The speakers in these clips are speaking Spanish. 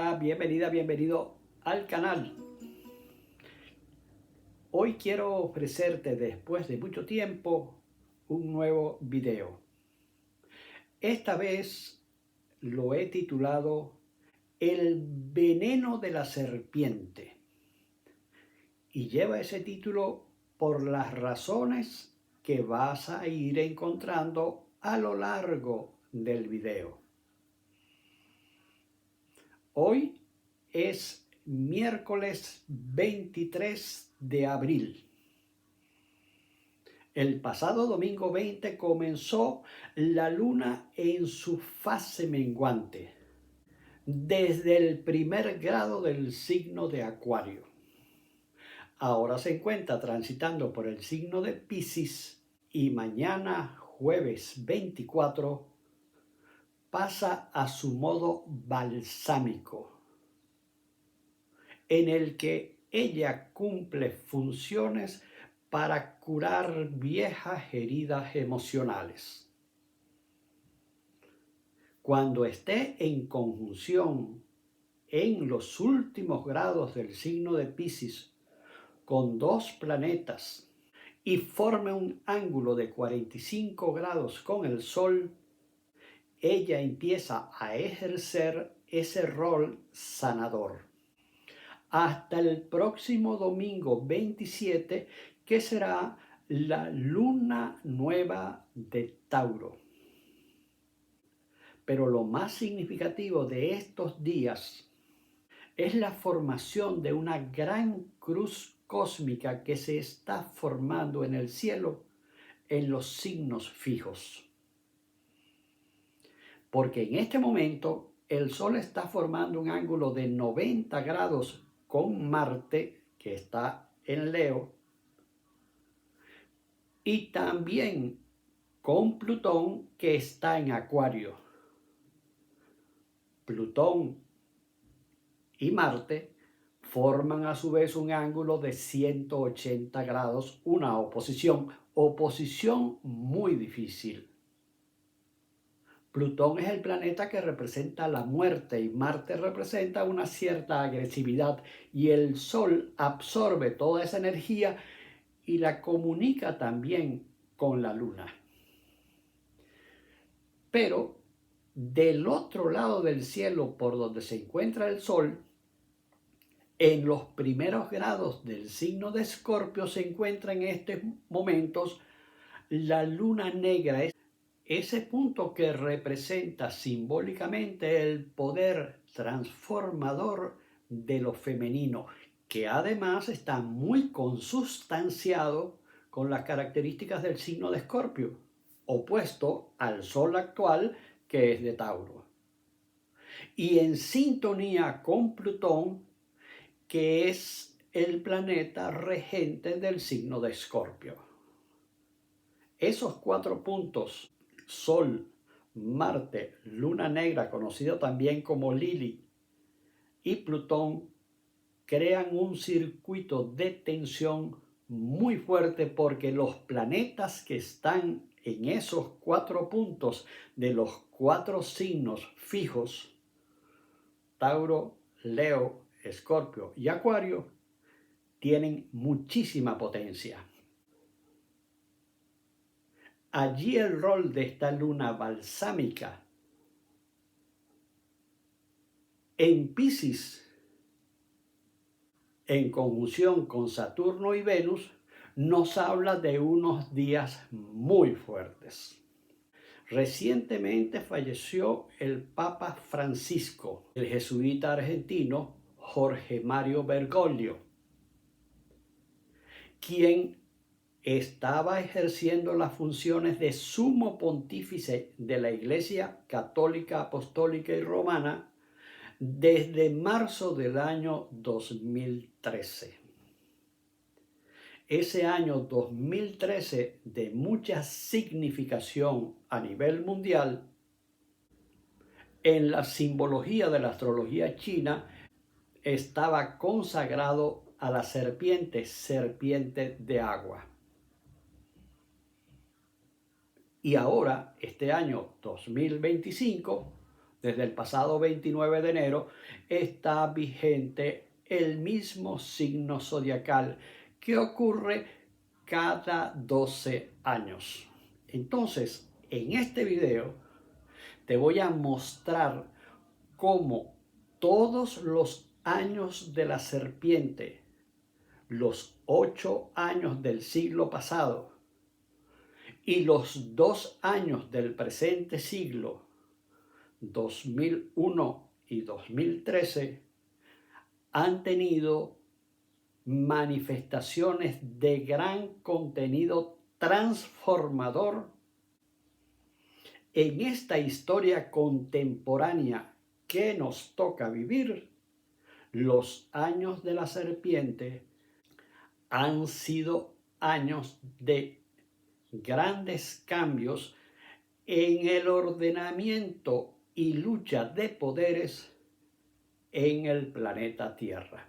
Hola, bienvenida, bienvenido al canal. Hoy quiero ofrecerte, después de mucho tiempo, un nuevo video. Esta vez lo he titulado El veneno de la serpiente. Y lleva ese título por las razones que vas a ir encontrando a lo largo del video. Hoy es miércoles 23 de abril. El pasado domingo 20 comenzó la luna en su fase menguante, desde el primer grado del signo de Acuario. Ahora se encuentra transitando por el signo de Piscis y mañana, jueves 24, pasa a su modo balsámico, en el que ella cumple funciones para curar viejas heridas emocionales. Cuando esté en conjunción en los últimos grados del signo de Piscis con dos planetas y forme un ángulo de 45 grados con el Sol, ella empieza a ejercer ese rol sanador. Hasta el próximo domingo 27, que será la luna nueva de Tauro. Pero lo más significativo de estos días es la formación de una gran cruz cósmica que se está formando en el cielo en los signos fijos. Porque en este momento el Sol está formando un ángulo de 90 grados con Marte, que está en Leo, y también con Plutón, que está en Acuario. Plutón y Marte forman a su vez un ángulo de 180 grados, una oposición muy difícil. Plutón es el planeta que representa la muerte y Marte representa una cierta agresividad, y el Sol absorbe toda esa energía y la comunica también con la Luna. Pero del otro lado del cielo, por donde se encuentra el Sol, en los primeros grados del signo de Escorpio se encuentra en estos momentos la Luna negra, ese punto que representa simbólicamente el poder transformador de lo femenino, que además está muy consustanciado con las características del signo de Escorpio, opuesto al Sol actual, que es de Tauro, y en sintonía con Plutón, que es el planeta regente del signo de Escorpio. Esos 4 puntos, Sol, Marte, Luna negra, conocido también como Lili, y Plutón, crean un circuito de tensión muy fuerte, porque los planetas que están en esos 4 puntos de los 4 signos fijos, Tauro, Leo, Escorpio y Acuario, tienen muchísima potencia. Allí el rol de esta luna balsámica en Piscis, en conjunción con Saturno y Venus, nos habla de unos días muy fuertes. Recientemente falleció el Papa Francisco, el jesuita argentino Jorge Mario Bergoglio, quien estaba ejerciendo las funciones de sumo pontífice de la Iglesia Católica, Apostólica y Romana desde marzo del año 2013. Ese año 2013, de mucha significación a nivel mundial, en la simbología de la astrología china, estaba consagrado a la serpiente, serpiente de agua. Y ahora, este año 2025, desde el pasado 29 de enero, está vigente el mismo signo zodiacal que ocurre cada 12 años. Entonces, en este video te voy a mostrar cómo todos los años de la serpiente, los 8 años del siglo pasado y los 2 años del presente siglo, 2001 y 2013, han tenido manifestaciones de gran contenido transformador en esta historia contemporánea que nos toca vivir. Los años de la serpiente han sido años de grandes cambios en el ordenamiento y lucha de poderes en el planeta Tierra.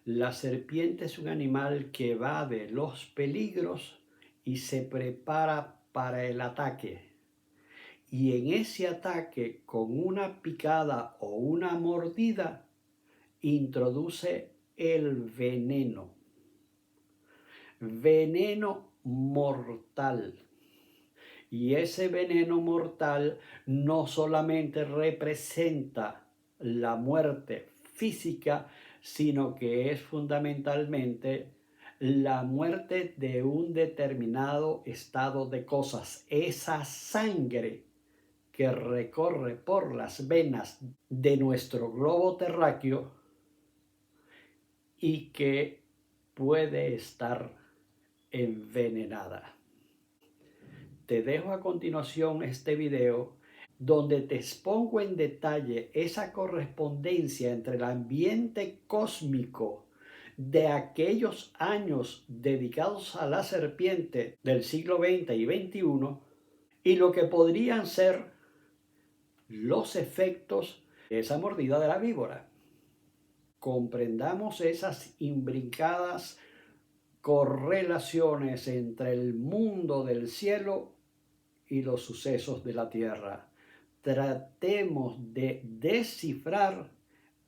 La serpiente es un animal que evade los peligros y se prepara para el ataque. Y en ese ataque, con una picada o una mordida, introduce el veneno. Veneno mortal. Y ese veneno mortal no solamente representa la muerte física, sino que es fundamentalmente la muerte de un determinado estado de cosas. Esa sangre que recorre por las venas de nuestro globo terráqueo y que puede estar envenenada. Te dejo a continuación este video donde te expongo en detalle esa correspondencia entre el ambiente cósmico de aquellos años dedicados a la serpiente del siglo XX y XXI y lo que podrían ser los efectos de esa mordida de la víbora. Comprendamos esas imbrincadas correlaciones entre el mundo del cielo y los sucesos de la tierra. Tratemos de descifrar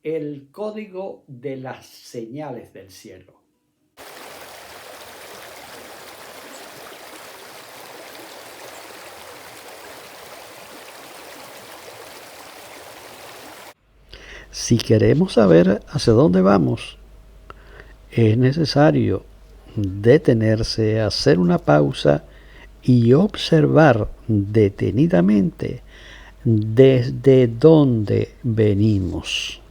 el código de las señales del cielo. Si queremos saber hacia dónde vamos, es necesario detenerse, hacer una pausa y observar detenidamente desde dónde venimos.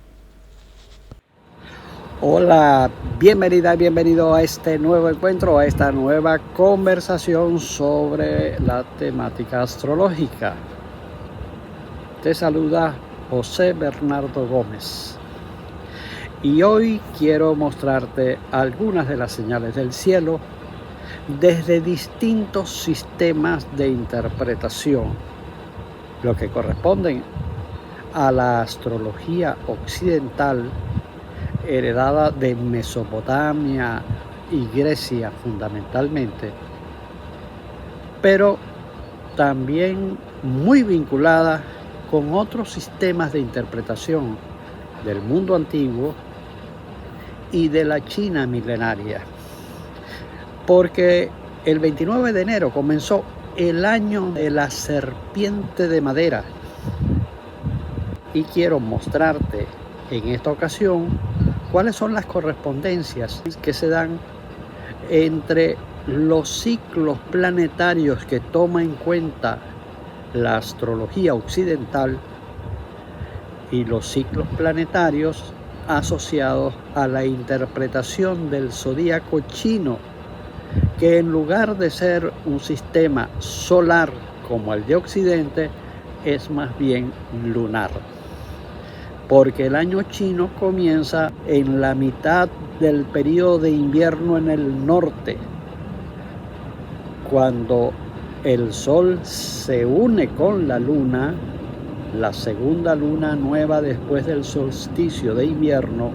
Hola, bienvenida, bienvenido a este nuevo encuentro, a esta nueva conversación sobre la temática astrológica. Te saluda José Bernardo Gómez. Y hoy quiero mostrarte algunas de las señales del cielo desde distintos sistemas de interpretación, lo que corresponden a la astrología occidental heredada de Mesopotamia y Grecia fundamentalmente, pero también muy vinculada con otros sistemas de interpretación del mundo antiguo y de la China milenaria. Porque el 29 de enero comenzó el año de la serpiente de madera. Y quiero mostrarte en esta ocasión cuáles son las correspondencias que se dan entre los ciclos planetarios que toma en cuenta la astrología occidental y los ciclos planetarios asociados a la interpretación del zodíaco chino, que en lugar de ser un sistema solar como el de Occidente, es más bien lunar. Porque el año chino comienza en la mitad del periodo de invierno en el norte, cuando el sol se une con la luna, la segunda luna nueva después del solsticio de invierno,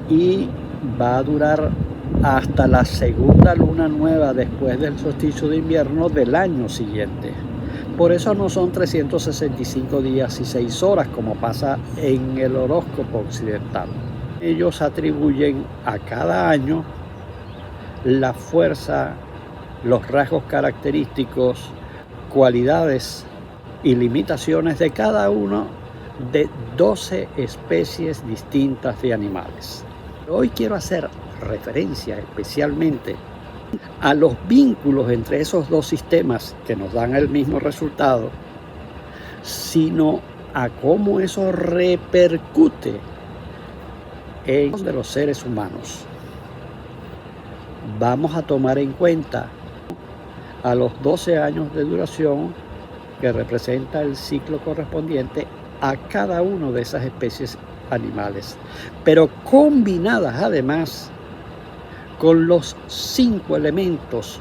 y va a durar hasta la segunda luna nueva después del solsticio de invierno del año siguiente. Por eso no son 365 días y 6 horas como pasa en el horóscopo occidental. Ellos atribuyen a cada año la fuerza, los rasgos característicos, cualidades y limitaciones de cada uno de 12 especies distintas de animales. Hoy quiero hacer referencia especialmente a los vínculos entre esos dos sistemas que nos dan el mismo resultado, sino a cómo eso repercute en de los seres humanos. Vamos a tomar en cuenta a los 12 años de duración que representa el ciclo correspondiente a cada una de esas especies animales, pero combinadas además con los 5 elementos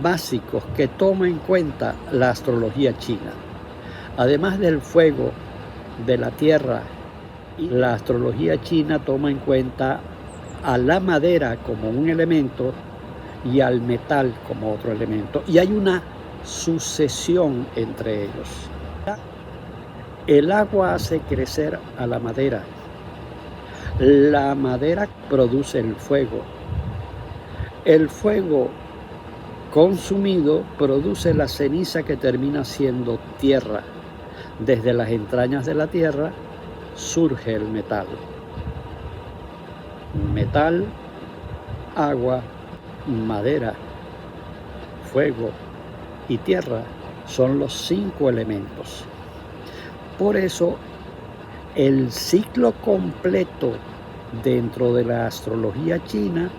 básicos que toma en cuenta la astrología china. Además del fuego, de la tierra, la astrología china toma en cuenta a la madera como un elemento y al metal como otro elemento. Y hay una sucesión entre ellos. El agua hace crecer a la madera. La madera produce el fuego. El fuego consumido produce la ceniza que termina siendo tierra. Desde las entrañas de la tierra surge el metal. Metal, agua, madera, fuego y tierra son los 5 elementos. Por eso, el ciclo completo dentro de la astrología china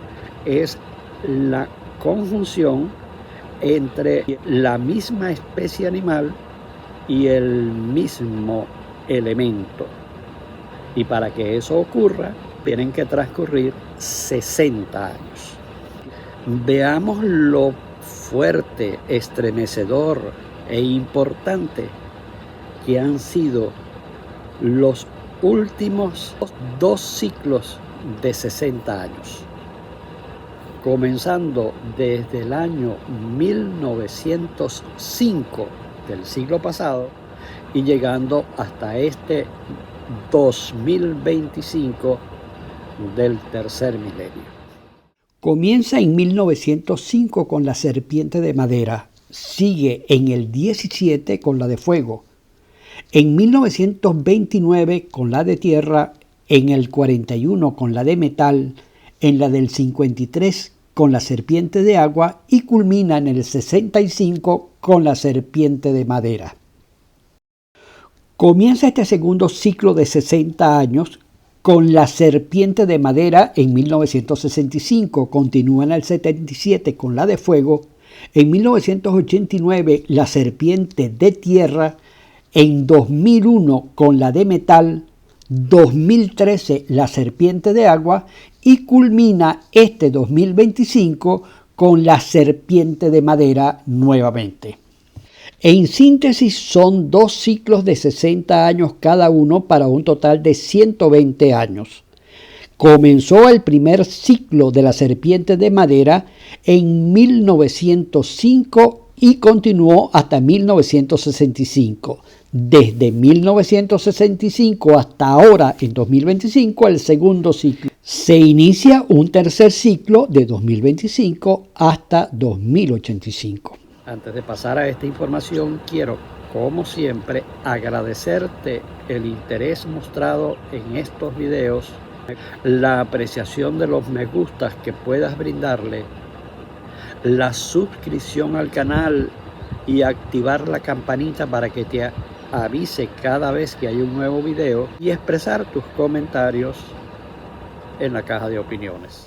es la conjunción entre la misma especie animal y el mismo elemento. Y para que eso ocurra, tienen que transcurrir 60 años. Veamos lo fuerte, estremecedor e importante que han sido los últimos 2 ciclos de 60 años. Comenzando desde el año 1905 del siglo pasado y llegando hasta este 2025 del tercer milenio. Comienza en 1905 con la serpiente de madera, sigue en el 17 con la de fuego, en 1929 con la de tierra, en el 41 con la de metal, en la del 53 con la serpiente de agua y culmina en el 65 con la serpiente de madera. Comienza este segundo ciclo de 60 años con la serpiente de madera en 1965, continúa en el 77 con la de fuego, en 1989 la serpiente de tierra, en 2001 con la de metal, 2013 la serpiente de agua y culmina este 2025 con la serpiente de madera nuevamente. En síntesis son 2 ciclos de 60 años cada uno para un total de 120 años. Comenzó el primer ciclo de la serpiente de madera en 1905 y continuó hasta 1965. Desde 1965 hasta ahora, en 2025, el segundo ciclo. Se inicia un tercer ciclo de 2025 hasta 2085. Antes de pasar a esta información, quiero, como siempre, agradecerte el interés mostrado en estos videos, la apreciación de los me gustas que puedas brindarle, la suscripción al canal y activar la campanita para que te avise cada vez que hay un nuevo video y expresar tus comentarios en la caja de opiniones.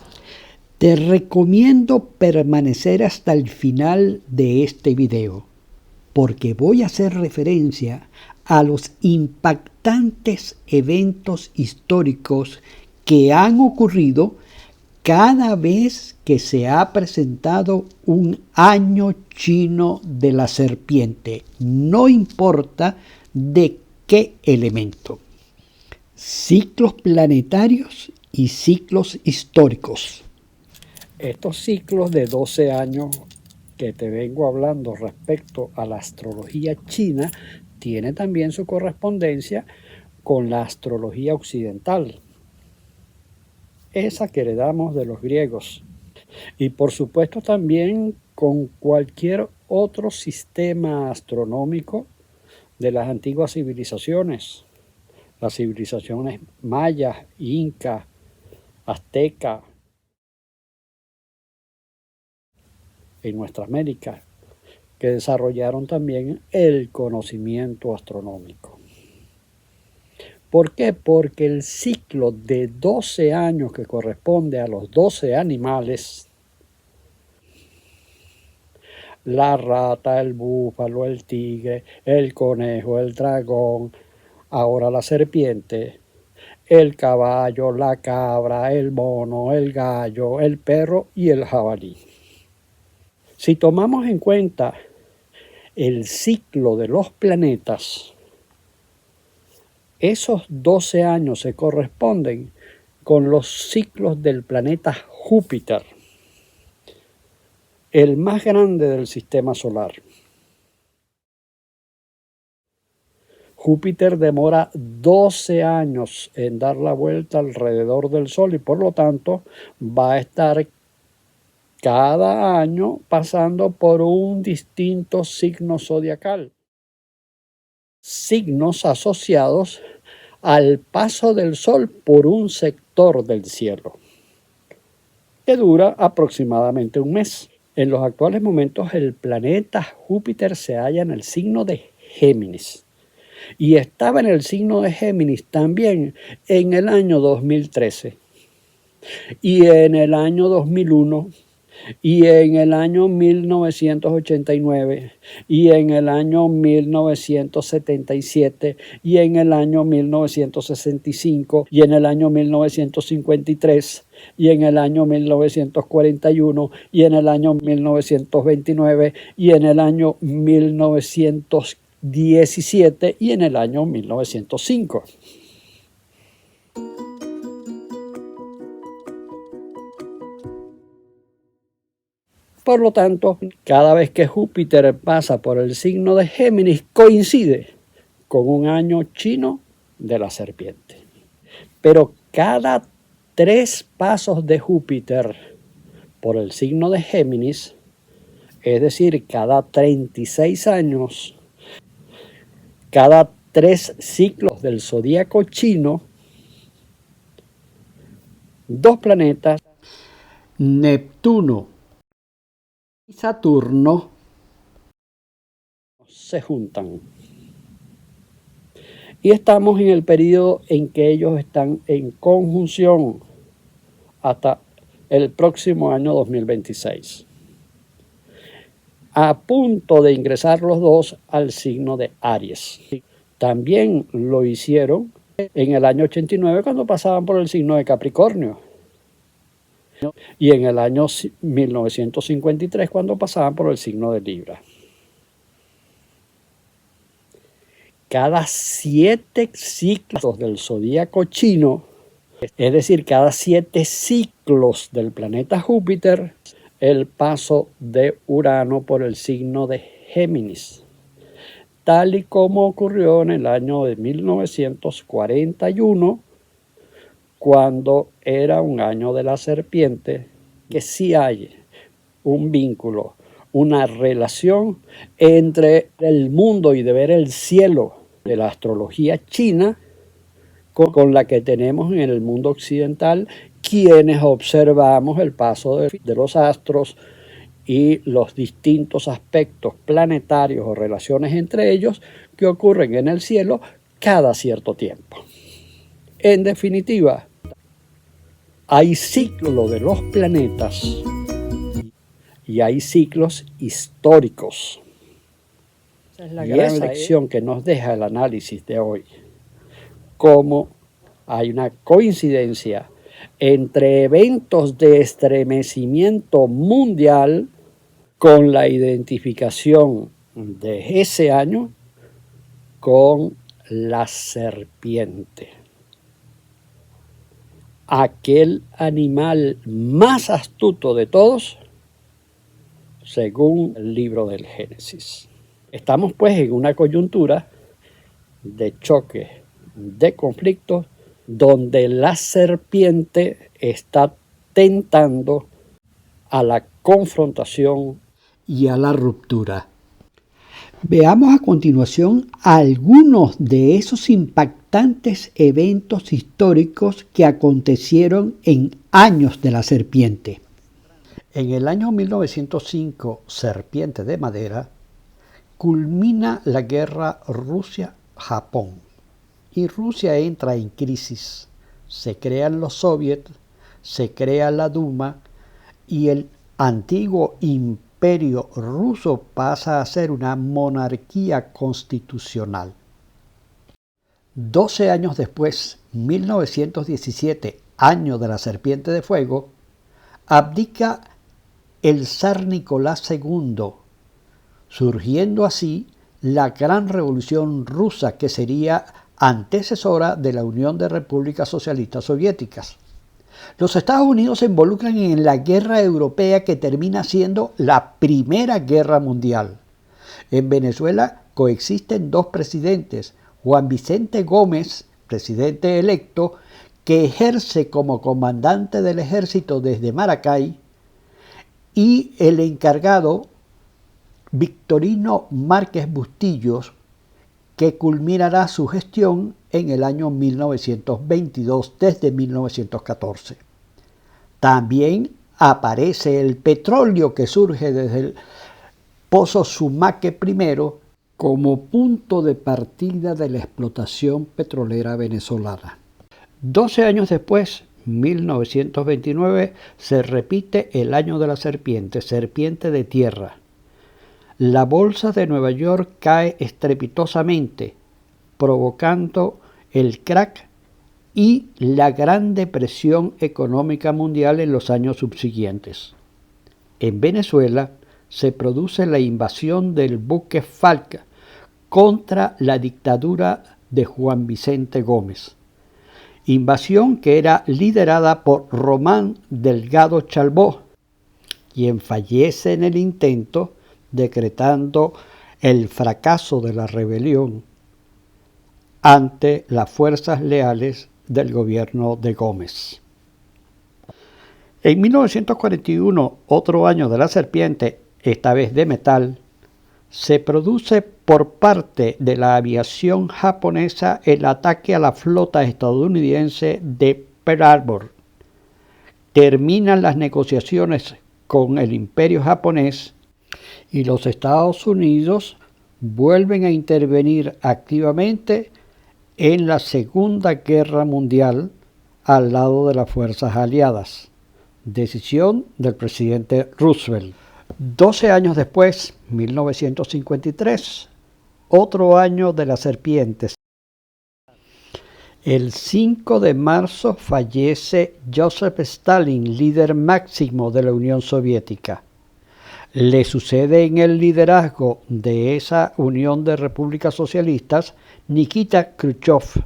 Te recomiendo permanecer hasta el final de este video, porque voy a hacer referencia a los impactantes eventos históricos que han ocurrido cada vez que se ha presentado un año chino de la serpiente, no importa de qué elemento. Ciclos planetarios y ciclos históricos. Estos ciclos de 12 años que te vengo hablando respecto a la astrología china tiene también su correspondencia con la astrología occidental, esa que heredamos de los griegos, y por supuesto también con cualquier otro sistema astronómico de las antiguas civilizaciones, las civilizaciones mayas, incas, aztecas, en nuestra América, que desarrollaron también el conocimiento astronómico. ¿Por qué? Porque el ciclo de 12 años que corresponde a los 12 animales, la rata, el búfalo, el tigre, el conejo, el dragón, ahora la serpiente, el caballo, la cabra, el mono, el gallo, el perro y el jabalí. Si tomamos en cuenta el ciclo de los planetas, esos 12 años se corresponden con los ciclos del planeta Júpiter, el más grande del sistema solar. Júpiter demora 12 años en dar la vuelta alrededor del Sol y por lo tanto va a estar cada año pasando por un distinto signo zodiacal. Signos asociados al paso del Sol por un sector del cielo, que dura aproximadamente un mes. En los actuales momentos el planeta Júpiter se halla en el signo de Géminis y estaba en el signo de Géminis también en el año 2013 y en el año 2001 y en el año 1989 y en el año 1977 y en el año 1965 y en el año 1953 y en el año 1941 y en el año 1929 y en el año 1917 y en el año 1905. Por lo tanto, cada vez que Júpiter pasa por el signo de Géminis, coincide con un año chino de la serpiente. Pero cada 3 pasos de Júpiter por el signo de Géminis, es decir, cada 36 años, cada 3 ciclos del zodíaco chino, 2 planetas, Neptuno y Saturno, se juntan. Y estamos en el periodo en que ellos están en conjunción hasta el próximo año 2026. A punto de ingresar los dos al signo de Aries. También lo hicieron en el año 89 cuando pasaban por el signo de Capricornio. Y en el año 1953 cuando pasaban por el signo de Libra. Cada 7 ciclos del zodíaco chino, es decir, cada 7 ciclos del planeta Júpiter, el paso de Urano por el signo de Géminis, tal y como ocurrió en el año de 1941, cuando era un año de la serpiente, que sí hay un vínculo, una relación entre el mundo y de ver el cielo de la astrología china con la que tenemos en el mundo occidental, quienes observamos el paso de los astros y los distintos aspectos planetarios o relaciones entre ellos que ocurren en el cielo cada cierto tiempo. En definitiva, hay ciclos de los planetas y hay ciclos históricos. Esa es la gran lección que nos deja el análisis de hoy. Cómo hay una coincidencia entre eventos de estremecimiento mundial con la identificación de ese año con la serpiente. Aquel animal más astuto de todos, según el libro del Génesis. Estamos pues en una coyuntura de choque, de conflicto, donde la serpiente está tentando a la confrontación y a la ruptura. Veamos a continuación algunos de esos impactantes eventos históricos que acontecieron en Años de la Serpiente. En el año 1905, Serpiente de Madera, culmina la guerra Rusia-Japón y Rusia entra en crisis. Se crean los soviets, se crea la Duma y el antiguo imperio ruso pasa a ser una monarquía constitucional. 12 años después, 1917, año de la Serpiente de Fuego, abdica el zar Nicolás II, surgiendo así la Gran Revolución Rusa, que sería antecesora de la Unión de Repúblicas Socialistas Soviéticas. Los Estados Unidos se involucran en la guerra europea que termina siendo la Primera Guerra Mundial. En Venezuela coexisten dos presidentes, Juan Vicente Gómez, presidente electo, que ejerce como comandante del ejército desde Maracay, y el encargado Victorino Márquez Bustillos, que culminará su gestión en el año 1922 desde 1914. También aparece el petróleo que surge desde el Pozo Sumaque I como punto de partida de la explotación petrolera venezolana. 12 años después, 1929, se repite el año de la serpiente, serpiente de tierra. La bolsa de Nueva York cae estrepitosamente, provocando el crack y la gran depresión económica mundial en los años subsiguientes. En Venezuela se produce la invasión del buque Falca contra la dictadura de Juan Vicente Gómez. Invasión que era liderada por Román Delgado Chalbó, quien fallece en el intento, decretando el fracaso de la rebelión ante las fuerzas leales del gobierno de Gómez. En 1941, otro año de la serpiente, esta vez de metal, se produce por parte de la aviación japonesa el ataque a la flota estadounidense de Pearl Harbor. Terminan las negociaciones con el imperio japonés y los Estados Unidos vuelven a intervenir activamente en la Segunda Guerra Mundial al lado de las fuerzas aliadas. Decisión del presidente Roosevelt. 12 años después, 1953, otro año de las serpientes. El 5 de marzo fallece Joseph Stalin, líder máximo de la Unión Soviética. Le sucede en el liderazgo de esa Unión de Repúblicas Socialistas Nikita Khrushchev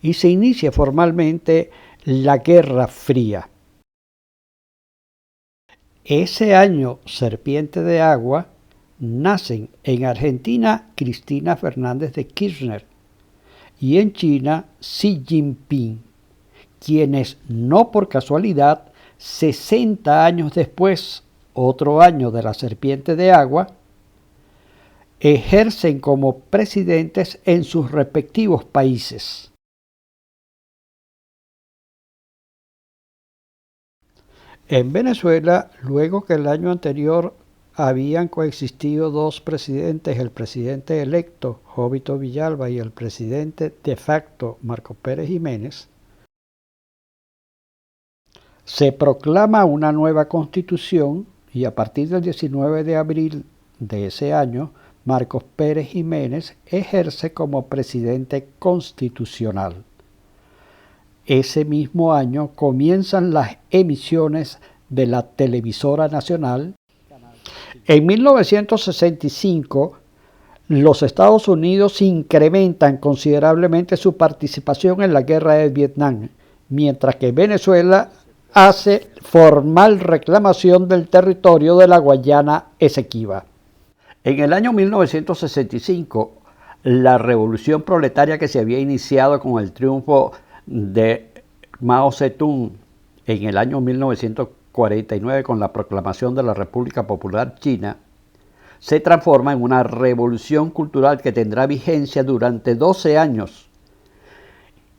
y se inicia formalmente la Guerra Fría. Ese año, Serpiente de Agua, nacen en Argentina Cristina Fernández de Kirchner y en China Xi Jinping, quienes no por casualidad, 60 años después, otro año de la Serpiente de Agua, ejercen como presidentes en sus respectivos países. En Venezuela, luego que el año anterior habían coexistido dos presidentes, el presidente electo Jovito Villalba y el presidente de facto Marcos Pérez Jiménez, se proclama una nueva constitución y a partir del 19 de abril de ese año, Marcos Pérez Jiménez ejerce como presidente constitucional. Ese mismo año comienzan las emisiones de la televisora nacional. En 1965, los Estados Unidos incrementan considerablemente su participación en la guerra de Vietnam, mientras que Venezuela hace formal reclamación del territorio de la Guayana Esequiba. En el año 1965, la revolución proletaria que se había iniciado con el triunfo de Mao Zedong en el año 1949 con la proclamación de la República Popular China, se transforma en una revolución cultural que tendrá vigencia durante 12 años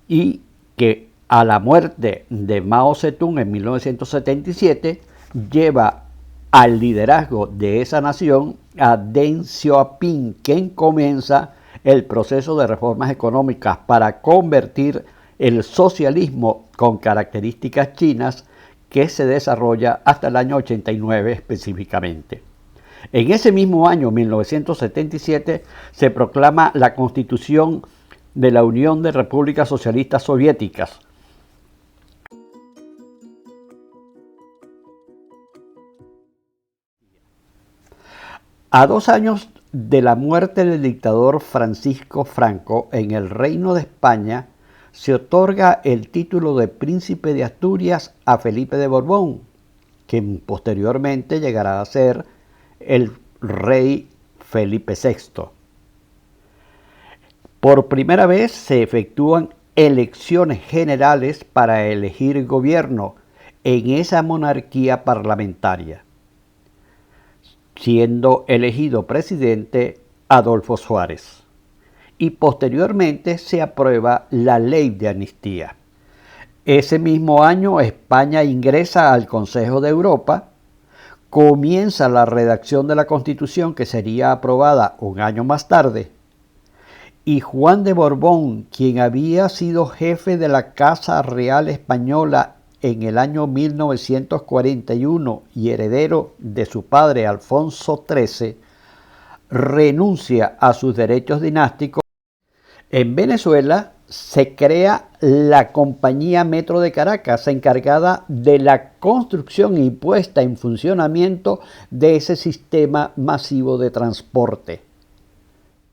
y que a la muerte de Mao Zedong en 1977 lleva al liderazgo de esa nación a Deng Xiaoping, quien comienza el proceso de reformas económicas para convertir el socialismo con características chinas que se desarrolla hasta el año 89 específicamente. En ese mismo año, 1977, se proclama la Constitución de la Unión de Repúblicas Socialistas Soviéticas. A 2 años de la muerte del dictador Francisco Franco, en el Reino de España se otorga el título de Príncipe de Asturias a Felipe de Borbón, quien posteriormente llegará a ser el rey Felipe VI. Por primera vez se efectúan elecciones generales para elegir gobierno en esa monarquía parlamentaria, siendo elegido presidente Adolfo Suárez. Y posteriormente se aprueba la ley de amnistía. Ese mismo año España ingresa al Consejo de Europa, comienza la redacción de la Constitución que sería aprobada un año más tarde, y Juan de Borbón, quien había sido jefe de la Casa Real Española en el año 1941 y heredero de su padre Alfonso XIII, renuncia a sus derechos dinásticos. En Venezuela se crea la Compañía Metro de Caracas, encargada de la construcción y puesta en funcionamiento de ese sistema masivo de transporte.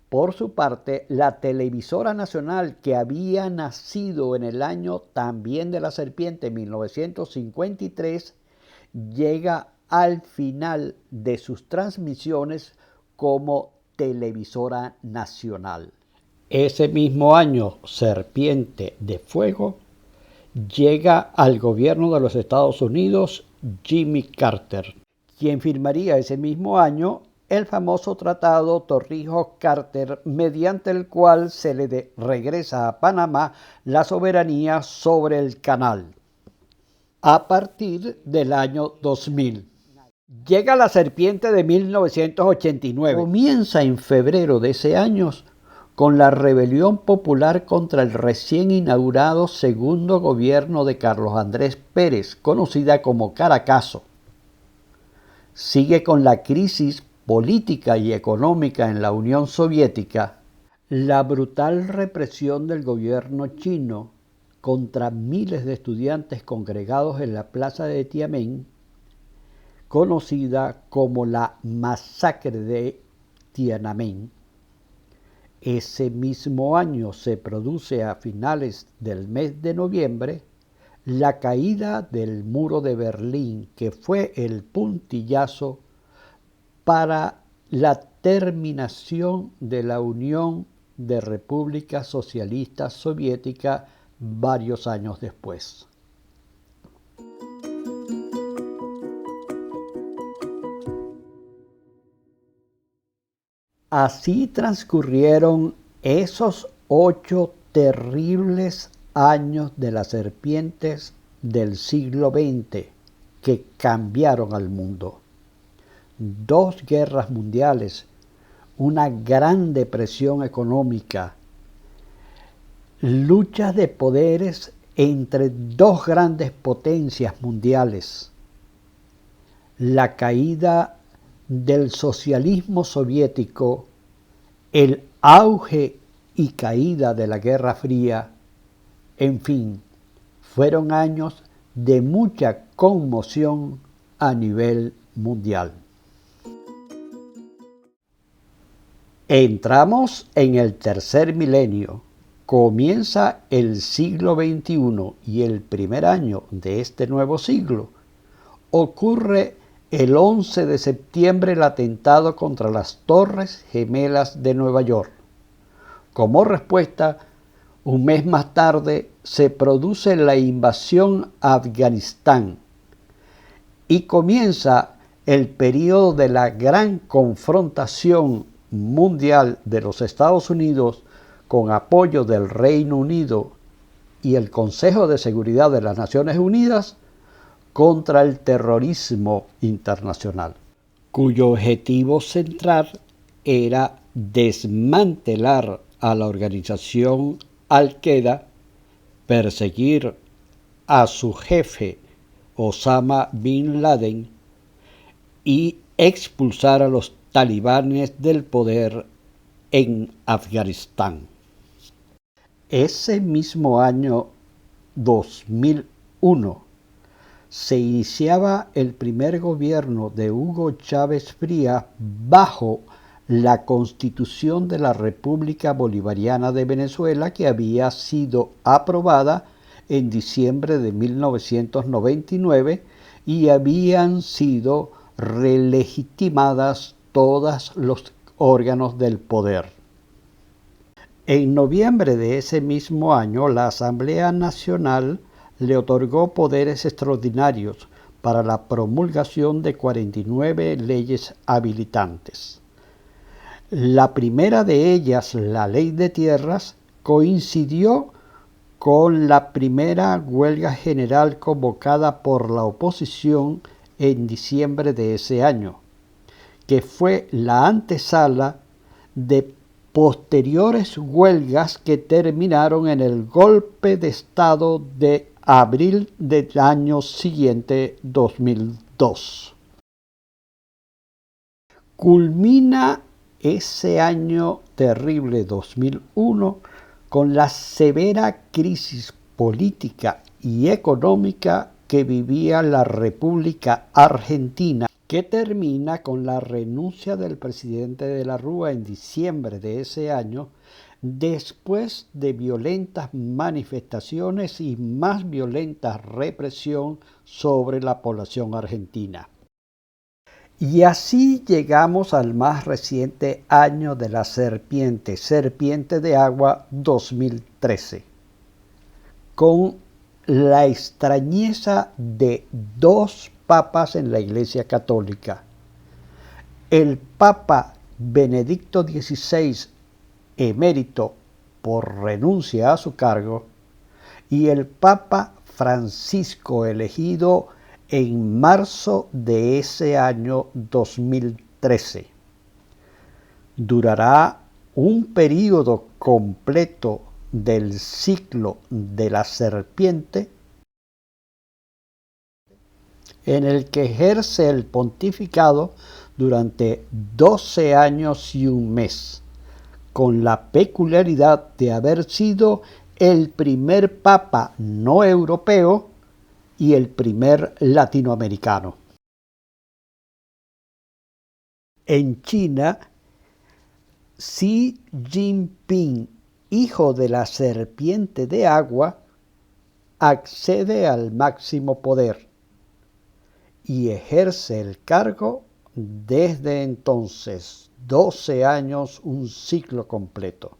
Por su parte, la televisora nacional, que había nacido en el año también de la serpiente, 1953, llega al final de sus transmisiones como televisora nacional. Ese mismo año, Serpiente de Fuego, llega al gobierno de los Estados Unidos Jimmy Carter, quien firmaría ese mismo año el famoso Tratado Torrijos-Carter, mediante el cual se le regresa a Panamá la soberanía sobre el canal. A partir del año 2000. Llega la Serpiente de 1989. Comienza en febrero de ese año con la rebelión popular contra el recién inaugurado segundo gobierno de Carlos Andrés Pérez, conocida como Caracazo. Sigue con la crisis política y económica en la Unión Soviética, la brutal represión del gobierno chino contra miles de estudiantes congregados en la plaza de Tiananmen, conocida como la masacre de Tiananmen. Ese mismo año se produce a finales del mes de noviembre la caída del muro de Berlín, que fue el puntillazo para la terminación de la Unión de Repúblicas Socialistas Soviéticas varios años después. Así transcurrieron esos 8 terribles años de las serpientes del siglo XX que cambiaron al mundo. 2 guerras mundiales, una gran depresión económica, luchas de poderes entre 2 grandes potencias mundiales, la caída del socialismo soviético, el auge y caída de la Guerra Fría, en fin, fueron años de mucha conmoción a nivel mundial. Entramos en el tercer milenio comienza el siglo XXI y el primer año de este nuevo siglo, ocurre el 11 de septiembre el atentado contra las Torres Gemelas de Nueva York. Como respuesta, un mes más tarde se produce la invasión a Afganistán y comienza el periodo de la gran confrontación mundial de los Estados Unidos con apoyo del Reino Unido y el Consejo de Seguridad de las Naciones Unidas contra el terrorismo internacional, cuyo objetivo central era desmantelar a la organización Al-Qaeda, perseguir a su jefe Osama Bin Laden y expulsar a los talibanes del poder en Afganistán. Ese mismo año 2001 se iniciaba el primer gobierno de Hugo Chávez Frías bajo la Constitución de la República Bolivariana de Venezuela, que había sido aprobada en diciembre de 1999 y habían sido relegitimadas todos los órganos del poder. En noviembre de ese mismo año, la Asamblea Nacional le otorgó poderes extraordinarios para la promulgación de 49 leyes habilitantes. La primera de ellas, la Ley de Tierras, coincidió con la primera huelga general convocada por la oposición en diciembre de ese año, que fue la antesala de posteriores huelgas que terminaron en el golpe de Estado de abril del año siguiente, 2002. Culmina ese año terrible 2001 con la severa crisis política y económica que vivía la República Argentina, que termina con la renuncia del presidente de la Rúa en diciembre de ese año, después de violentas manifestaciones y más violenta represión sobre la población argentina. Y así llegamos al más reciente año de la serpiente de agua 2013, con la extrañeza de dos papas en la Iglesia Católica. El Papa Benedicto XVI, emérito por renuncia a su cargo, y el Papa Francisco, elegido en marzo de ese año 2013. Durará un periodo completo del ciclo de la serpiente en el que ejerce el pontificado durante 12 años y un mes, con la peculiaridad de haber sido el primer papa no europeo y el primer latinoamericano. En China, Xi Jinping, hijo de la serpiente de agua, accede al máximo poder y ejerce el cargo desde entonces, 12 años, un ciclo completo.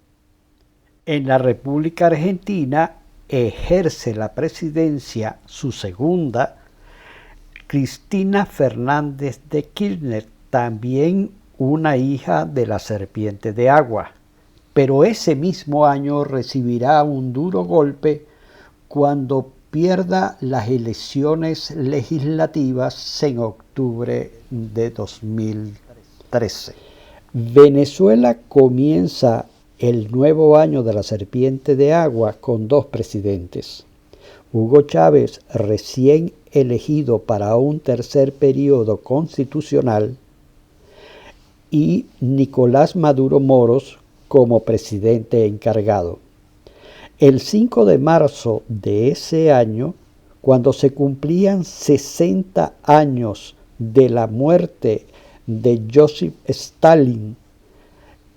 En la República Argentina ejerce la presidencia, su segunda, Cristina Fernández de Kirchner, también una hija de la serpiente de agua, pero ese mismo año recibirá un duro golpe cuando pierda las elecciones legislativas en octubre de 2013. Venezuela comienza el nuevo año de la serpiente de agua con dos presidentes. Hugo Chávez, recién elegido para un tercer periodo constitucional, y Nicolás Maduro Moros como presidente encargado. El 5 de marzo de ese año, cuando se cumplían 60 años de la muerte de Joseph Stalin,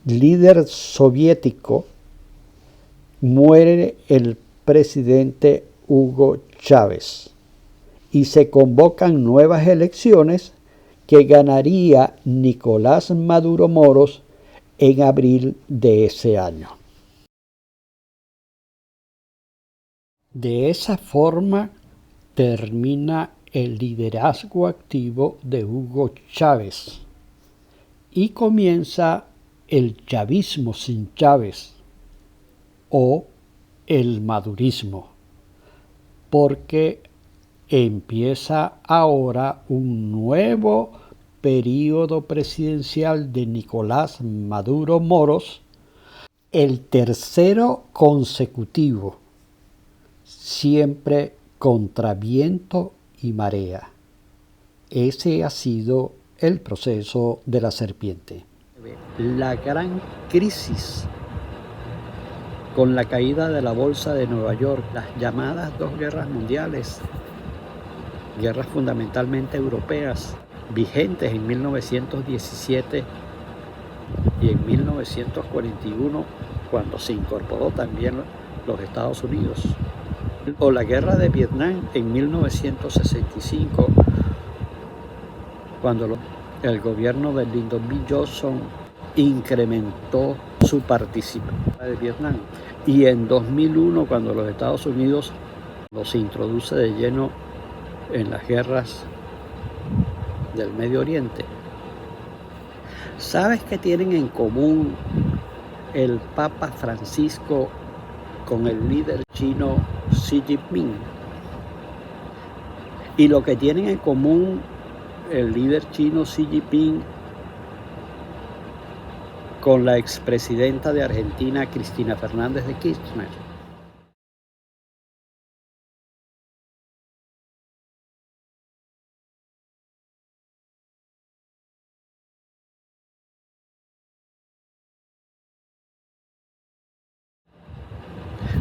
líder soviético, muere el presidente Hugo Chávez y se convocan nuevas elecciones que ganaría Nicolás Maduro Moros en abril de ese año. De esa forma termina el liderazgo activo de Hugo Chávez y comienza el chavismo sin Chávez o el madurismo, porque empieza ahora un nuevo periodo presidencial de Nicolás Maduro Moros, el tercero consecutivo, siempre contra viento y marea. Ese ha sido el proceso de la serpiente. La gran crisis con la caída de la bolsa de Nueva York, las llamadas dos guerras mundiales, guerras fundamentalmente europeas, vigentes en 1917 y en 1941, cuando se incorporó también los Estados Unidos, o la guerra de Vietnam en 1965, cuando el gobierno de Lyndon B. Johnson incrementó su participación en Vietnam, y en 2001, cuando los Estados Unidos se introduce de lleno en las guerras del Medio Oriente. ¿Sabes qué tienen en común el Papa Francisco con el líder chino Xi Jinping? Y lo que tienen en común el líder chino Xi Jinping con la expresidenta de Argentina, Cristina Fernández de Kirchner.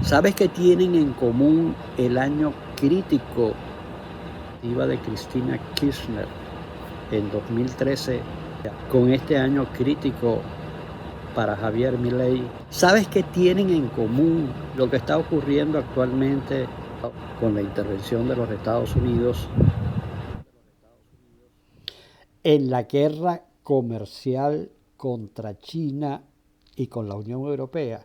¿Sabes qué tienen en común el año crítico de Cristina Kirchner en 2013 con este año crítico para Javier Milei? ¿Sabes qué tienen en común lo que está ocurriendo actualmente con la intervención de los Estados Unidos en la guerra comercial contra China y con la Unión Europea?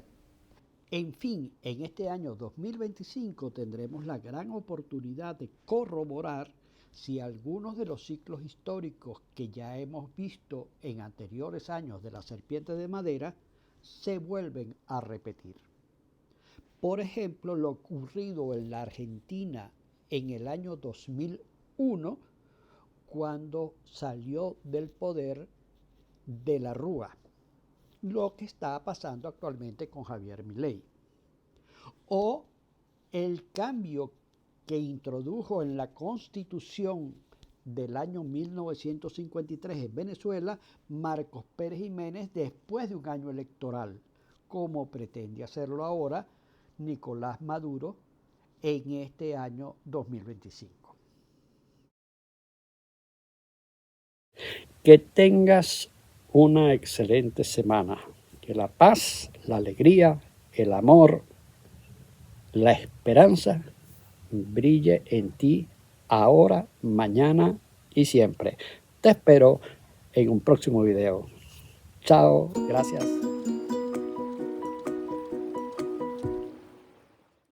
En fin, en este año 2025 tendremos la gran oportunidad de corroborar si algunos de los ciclos históricos que ya hemos visto en anteriores años de la serpiente de madera se vuelven a repetir. Por ejemplo, lo ocurrido en la Argentina en el año 2001, cuando salió del poder de la Rúa, lo que está pasando actualmente con Javier Milei, o el cambio que introdujo en la Constitución del año 1953 en Venezuela Marcos Pérez Jiménez después de un año electoral, como pretende hacerlo ahora Nicolás Maduro en este año 2025. Que tengas una excelente semana. Que la paz, la alegría, el amor, la esperanza brille en ti ahora, mañana y siempre. Te espero en un próximo video. Chao, gracias.